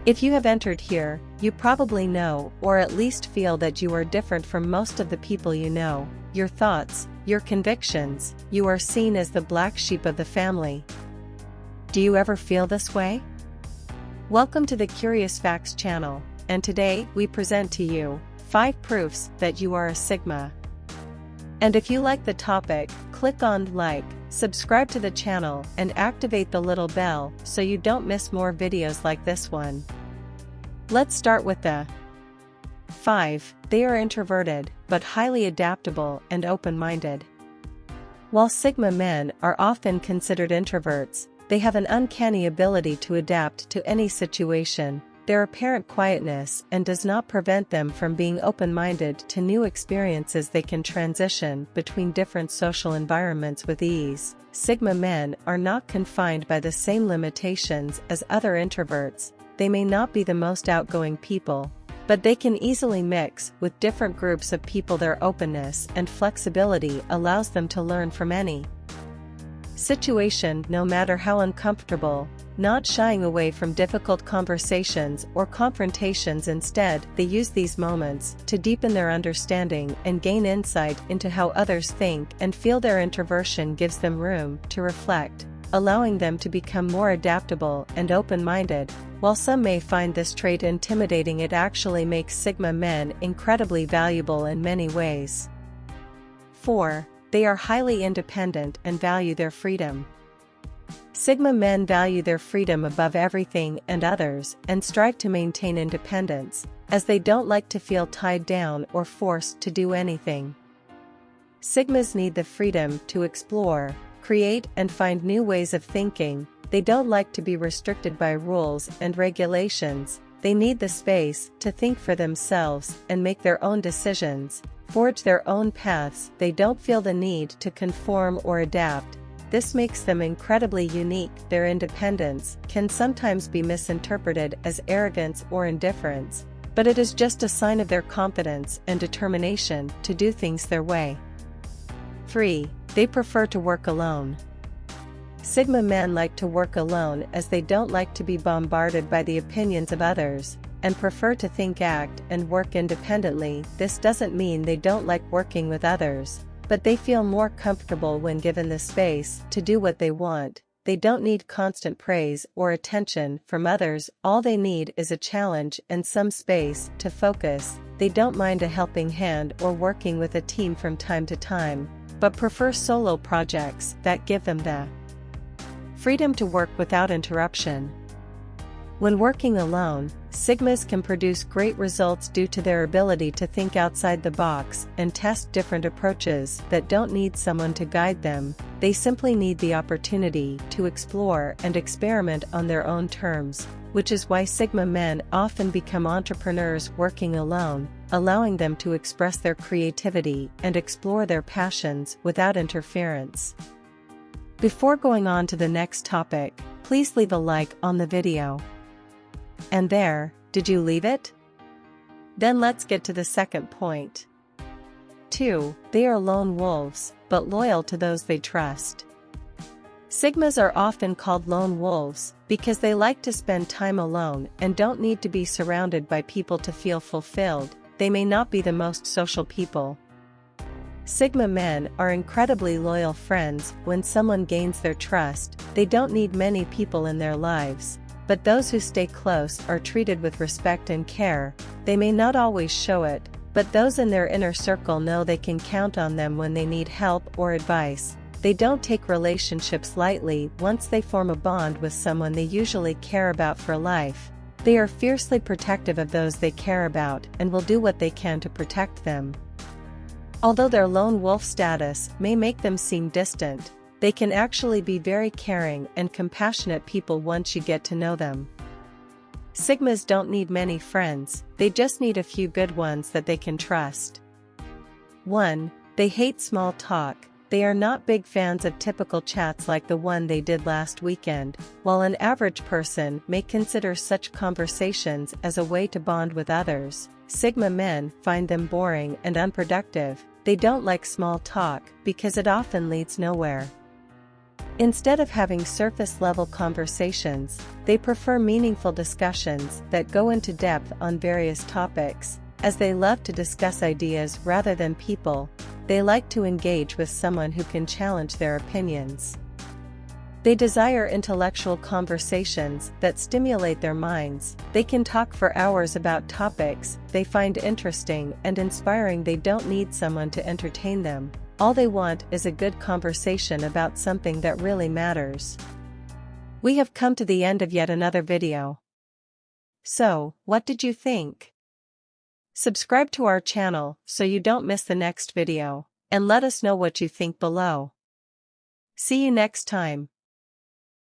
If you have entered here, you probably know or at least feel that you are different from most of the people you know, your thoughts, your convictions, you are seen as the black sheep of the family. Do you ever feel this way? Welcome to the Curious Facts channel, and today we present to you 5 proofs that you are a Sigma. And if you like the topic, click on like, subscribe to the channel and activate the little bell so you don't miss more videos like this one. Let's start with the 5. They are introverted, but highly adaptable and open-minded. While Sigma men are often considered introverts, they have an uncanny ability to adapt to any situation. Their apparent quietness does not prevent them from being open-minded to new experiences. They can transition between different social environments with ease. Sigma men are not confined by the same limitations as other introverts. They may not be the most outgoing people, but they can easily mix with different groups of people. Their openness and flexibility allows them to learn from any situation, no matter how uncomfortable, not shying away from difficult conversations or confrontations. Instead, they use these moments to deepen their understanding and gain insight into how others think and feel. Their introversion gives them room to reflect, allowing them to become more adaptable and open-minded. While some may find this trait intimidating, it actually makes Sigma men incredibly valuable in many ways. 4. They are highly independent and value their freedom. Sigma men value their freedom above everything and others and strive to maintain independence, as they don't like to feel tied down or forced to do anything. Sigmas need the freedom to explore, create, and find new ways of thinking. They don't like to be restricted by rules and regulations. They need the space to think for themselves and make their own decisions, forge their own paths. They don't feel the need to conform or adapt. This makes them incredibly unique. Their independence can sometimes be misinterpreted as arrogance or indifference, but it is just a sign of their confidence and determination to do things their way. 3. They prefer to work alone. Sigma men like to work alone as they don't like to be bombarded by the opinions of others, and prefer to think, act, and work independently. This doesn't mean they don't like working with others, but they feel more comfortable when given the space to do what they want. They don't need constant praise or attention from others. All they need is a challenge and some space to focus. They don't mind a helping hand or working with a team from time to time, but prefer solo projects that give them the freedom to work without interruption. When working alone, Sigmas can produce great results due to their ability to think outside the box and test different approaches that don't need someone to guide them. They simply need the opportunity to explore and experiment on their own terms, which is why Sigma men often become entrepreneurs working alone, allowing them to express their creativity and explore their passions without interference. Before going on to the next topic, please leave a like on the video. And there, did you leave it? Then let's get to the second point. 2. They are lone wolves, but loyal to those they trust. Sigmas are often called lone wolves because they like to spend time alone and don't need to be surrounded by people to feel fulfilled. They may not be the most social people. Sigma men are incredibly loyal friends. When someone gains their trust, they don't need many people in their lives, but those who stay close are treated with respect and care. They may not always show it, but those in their inner circle know they can count on them when they need help or advice. They don't take relationships lightly. Once they form a bond with someone they usually care about for life, they are fiercely protective of those they care about and will do what they can to protect them. Although their lone wolf status may make them seem distant, they can actually be very caring and compassionate people once you get to know them. Sigmas don't need many friends, they just need a few good ones that they can trust. 1. They hate small talk. They are not big fans of typical chats like the one they did last weekend. While an average person may consider such conversations as a way to bond with others, Sigma men find them boring and unproductive. They don't like small talk because it often leads nowhere. Instead of having surface-level conversations, they prefer meaningful discussions that go into depth on various topics. As they love to discuss ideas rather than people, they like to engage with someone who can challenge their opinions. They desire intellectual conversations that stimulate their minds. They can talk for hours about topics they find interesting and inspiring. They don't need someone to entertain them. All they want is a good conversation about something that really matters. We have come to the end of yet another video. So, what did you think? Subscribe to our channel so you don't miss the next video, and let us know what you think below. See you next time.